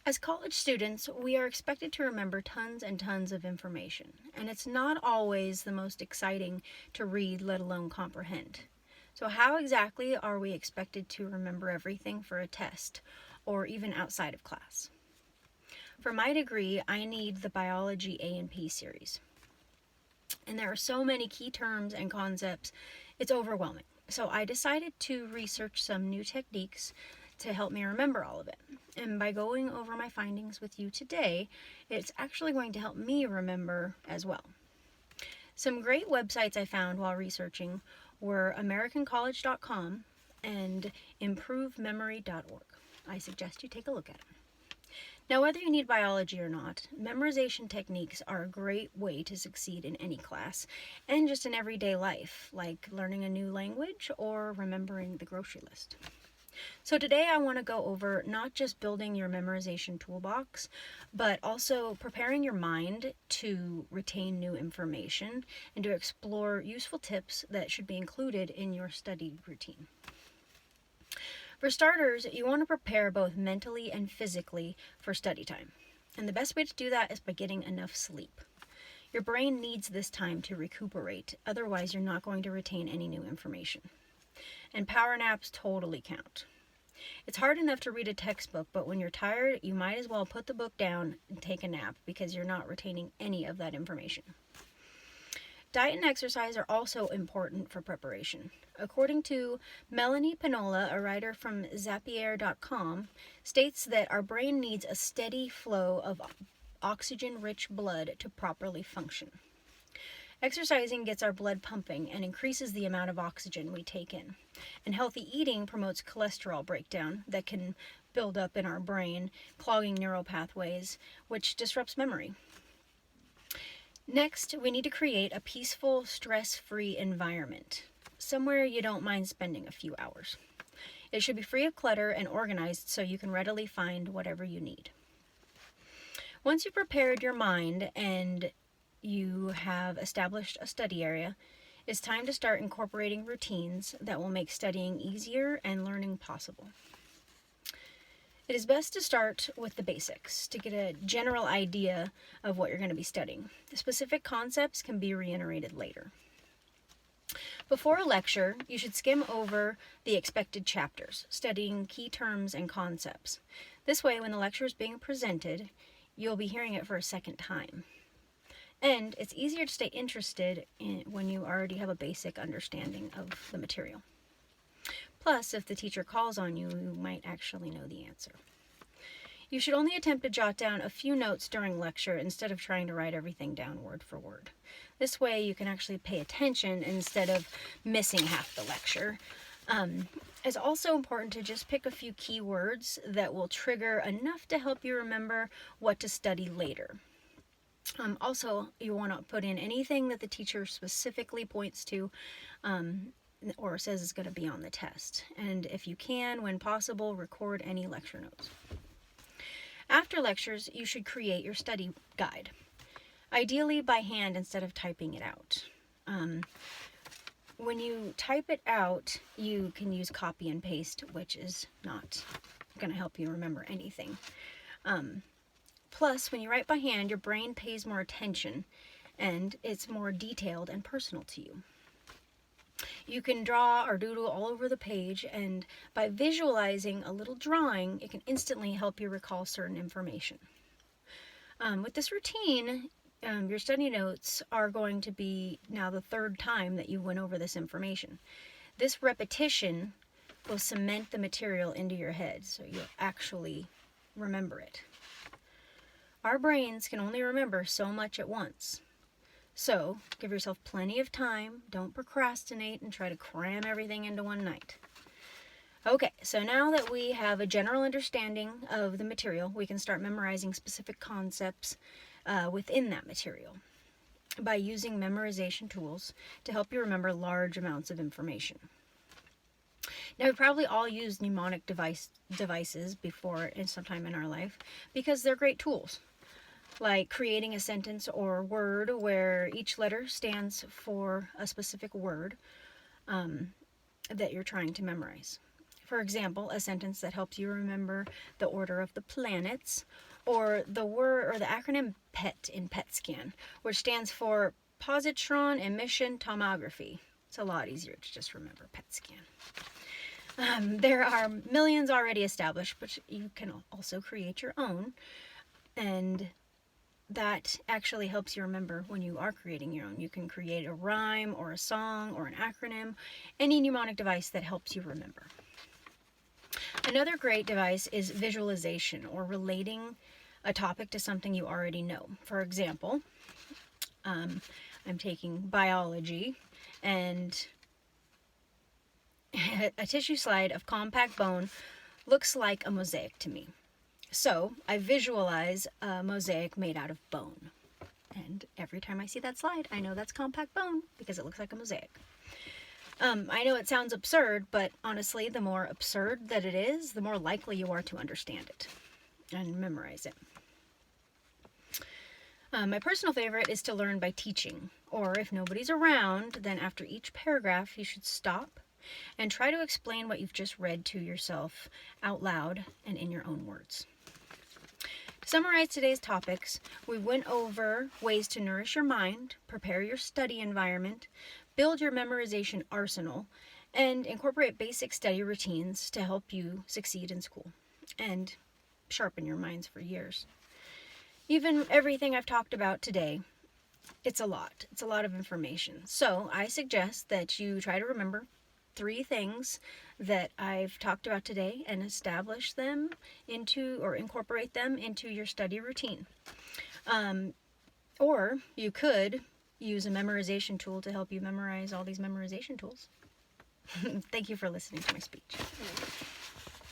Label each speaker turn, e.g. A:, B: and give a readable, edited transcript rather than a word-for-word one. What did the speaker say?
A: As college students, we are expected to remember tons and tons of information, and it's not always the most exciting to read, let alone comprehend. So, how exactly are we expected to remember everything for a test, or even outside of class? For my degree, I need the Biology A and P series, and there are so many key terms and concepts, it's overwhelming. So, I decided to research some new techniques to help me remember all of it. And by going over my findings with you today, it's actually going to help me remember as well. Some great websites I found while researching were AmericanCollege.com and ImproveMemory.org. I suggest you take a look at it. Now, whether you need biology or not, memorization techniques are a great way to succeed in any class and just in everyday life, like learning a new language or remembering the grocery list. So today I want to go over not just building your memorization toolbox, but also preparing your mind to retain new information and to explore useful tips that should be included in your study routine. For starters, you want to prepare both mentally and physically for study time. And the best way to do that is by getting enough sleep. Your brain needs this time to recuperate, otherwise you're not going to retain any new information. And power naps totally count. It's hard enough to read a textbook, but when you're tired, you might as well put the book down and take a nap because you're not retaining any of that information. Diet and exercise are also important for preparation. According to Melanie Pinola, a writer from Zapier.com, states that our brain needs a steady flow of oxygen-rich blood to properly function. Exercising gets our blood pumping and increases the amount of oxygen we take in. And healthy eating promotes cholesterol breakdown that can build up in our brain, clogging neural pathways, which disrupts memory. Next, we need to create a peaceful, stress-free environment, somewhere you don't mind spending a few hours. It should be free of clutter and organized so you can readily find whatever you need. Once you've prepared your mind and you have established a study area, it's time to start incorporating routines that will make studying easier and learning possible. It is best to start with the basics to get a general idea of what you're going to be studying. The specific concepts can be reiterated later. Before a lecture, you should skim over the expected chapters, studying key terms and concepts. This way, when the lecture is being presented, you'll be hearing it for a second time. And it's easier to stay interested when you already have a basic understanding of the material. Plus, if the teacher calls on you, you might actually know the answer. You should only attempt to jot down a few notes during lecture instead of trying to write everything down word for word. This way you can actually pay attention instead of missing half the lecture. It's also important to just pick a few key words that will trigger enough to help you remember what to study later. Also, you want to put in anything that the teacher specifically points to or says is going to be on the test. And if you can, when possible, record any lecture notes. After lectures, you should create your study guide, ideally by hand instead of typing it out. When you type it out, you can use copy and paste, which is not going to help you remember anything. Plus, when you write by hand, your brain pays more attention and it's more detailed and personal to you. You can draw or doodle all over the page, and by visualizing a little drawing, it can instantly help you recall certain information. With this routine, your study notes are going to be now the third time that you went over this information. This repetition will cement the material into your head, so you'll actually remember it. Our brains can only remember so much at once. So, give yourself plenty of time, don't procrastinate, and try to cram everything into one night. Okay, so now that we have a general understanding of the material, we can start memorizing specific concepts within that material by using memorization tools to help you remember large amounts of information. Now, we probably all used mnemonic devices before in sometime in our life because they're great tools, like creating a sentence or word where each letter stands for a specific word that you're trying to memorize. For example, a sentence that helps you remember the order of the planets, or the word or the acronym PET in PET scan, which stands for positron emission tomography. It's a lot easier to just remember PET scan. There are millions already established, but you can also create your own, and that actually helps you remember when you are creating your own. You can create a rhyme or a song or an acronym, any mnemonic device that helps you remember. Another great device is visualization, or relating a topic to something you already know. For example, I'm taking biology, and a tissue slide of compact bone looks like a mosaic to me. So I visualize a mosaic made out of bone. And every time I see that slide, I know that's compact bone because it looks like a mosaic. I know it sounds absurd, but honestly, the more absurd that it is, the more likely you are to understand it and memorize it. My personal favorite is to learn by teaching, or if nobody's around, then after each paragraph, you should stop and try to explain what you've just read to yourself out loud and in your own words. To summarize today's topics, we went over ways to nourish your mind, prepare your study environment, build your memorization arsenal, and incorporate basic study routines to help you succeed in school and sharpen your minds for years. Even everything I've talked about today, it's a lot. It's a lot of information. So I suggest that you try to remember 3 things that I've talked about today and establish them into, or incorporate them into, your study routine. Or you could use a memorization tool to help you memorize all these memorization tools. Thank you for listening to my speech.